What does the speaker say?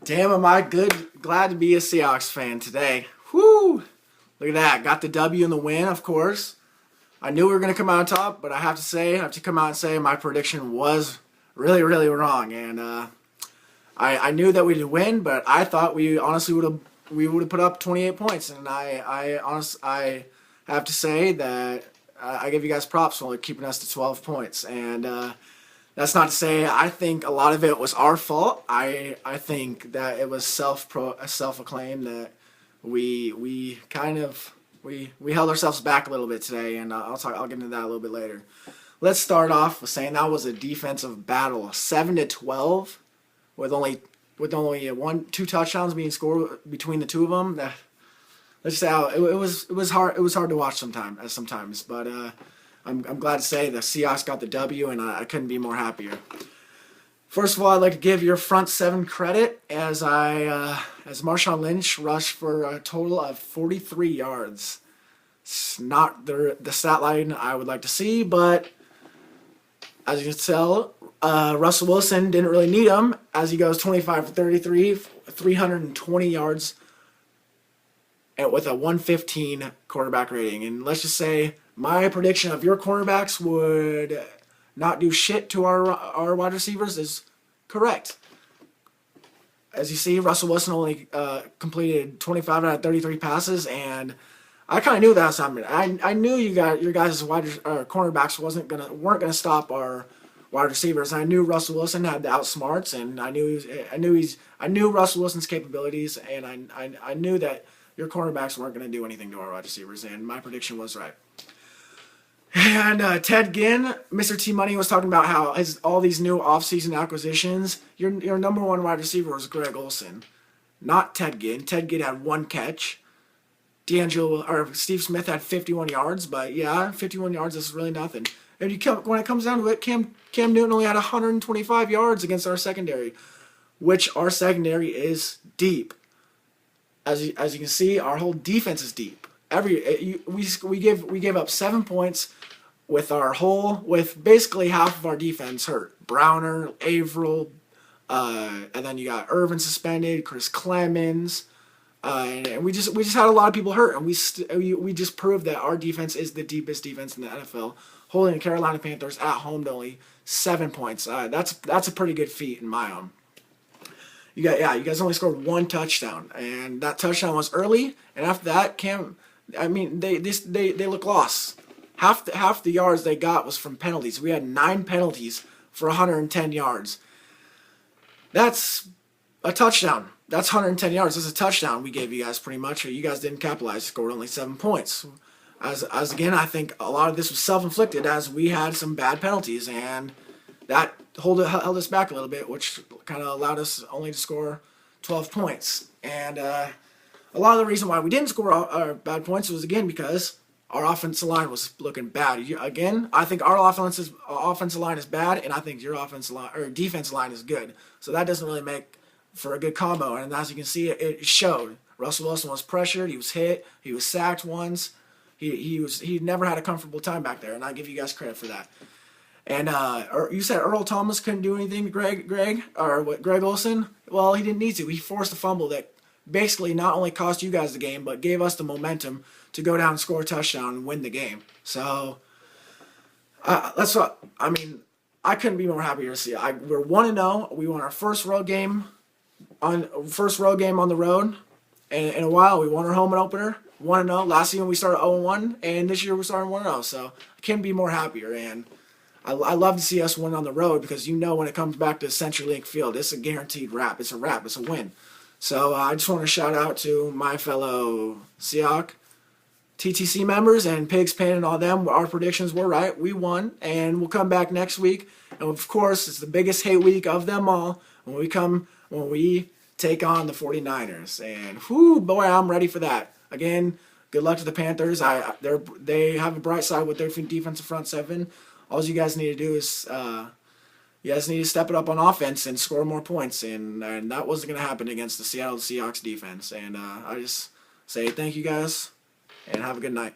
Damn, am I glad to be a Seahawks fan today. Whoo! Look at that. Got the W and the win, of course. I knew we were going to come out on top, but I have to come out and say my prediction was really, really wrong. And I knew that we'd win, but I thought we honestly would have put up 28 points. And I have to say that I give you guys props for keeping us to 12 points. And that's not to say I think a lot of it was our fault. I think that it was self-acclaimed that we held ourselves back a little bit today, and I'll get into that a little bit later. Let's start off with saying that was a defensive battle, 7-12, with only two touchdowns being scored between the two of them. Let's say it was hard. It was hard to watch sometimes, but I'm glad to say the Seahawks got the W, and I couldn't be more happier. First of all, I'd like to give your front seven credit as Marshawn Lynch rushed for a total of 43 yards. It's not the stat line I would like to see, but as you can tell, Russell Wilson didn't really need him as he goes 25 for 33, 320 yards, and with a 115 quarterback rating. And let's just say my prediction of your cornerbacks would not do shit to our wide receivers is correct. As you see, Russell Wilson only completed 25 out of 33 passes, and I kind of knew that was happening. I knew your guys' cornerbacks weren't gonna stop our wide receivers. I knew Russell Wilson had the outsmarts, and I knew Russell Wilson's capabilities, and I knew that your cornerbacks weren't gonna do anything to our wide receivers, and my prediction was right. And Ted Ginn, Mr. T Money, was talking about how all these new offseason acquisitions, your number one wide receiver was Greg Olsen, not Ted Ginn. Ted Ginn had one catch. Steve Smith had 51 yards, but yeah, 51 yards is really nothing. And when it comes down to it, Cam Newton only had 125 yards against our secondary, which our secondary is deep. As you can see, our whole defense is deep. We give up 7 points with basically half of our defense hurt. Browner, Averill, and then you got Irvin suspended, Chris Clemens, and we just had a lot of people hurt, and we just proved that our defense is the deepest defense in the NFL, holding the Carolina Panthers at home to only 7 points. That's a pretty good feat in my own. You guys only scored one touchdown, and that touchdown was early, and after that, they look lost. Half the yards they got was from penalties. We had 9 penalties for 110 yards. That's a touchdown. That's 110 yards. That's a touchdown we gave you guys pretty much. You guys didn't capitalize. Scored only 7 points. As again, I think a lot of this was self-inflicted as we had some bad penalties, and that held us back a little bit, which kind of allowed us only to score 12 points. And a lot of the reason why we didn't score our bad points was, again, because our offensive line was looking bad. Again, I think our offensive line is bad, and I think your defensive line is good. So that doesn't really make for a good combo. And as you can see, it showed. Russell Wilson was pressured. He was hit. He was sacked once. He never had a comfortable time back there, and I give you guys credit for that. And you said Earl Thomas couldn't do anything to Greg Olsen? Well, he didn't need to. He forced a fumble that basically not only cost you guys the game, but gave us the momentum to go down and score a touchdown and win the game. So that's what I mean. I couldn't be more happier to see. We're 1-0. We won our first road game on the road in a while. We won our home opener, 1-0. Last season we started 0-1, and this year we're starting 1-0. So I can't be more happier. And I love to see us win on the road because when it comes back to CenturyLink Field, it's a guaranteed wrap. It's a wrap. It's a win. So I just want to shout out to my fellow Seahawks TTC members and Pigs Pen and all them. Our predictions were right. We won, and we'll come back next week. And of course, it's the biggest hate week of them all when we take on the 49ers. And whoo, boy, I'm ready for that. Again, good luck to the Panthers. They have a bright side with their defensive front seven. All you guys need to do is you guys need to step it up on offense and score more points, and that wasn't going to happen against the Seattle Seahawks defense. And I just say thank you guys, and have a good night.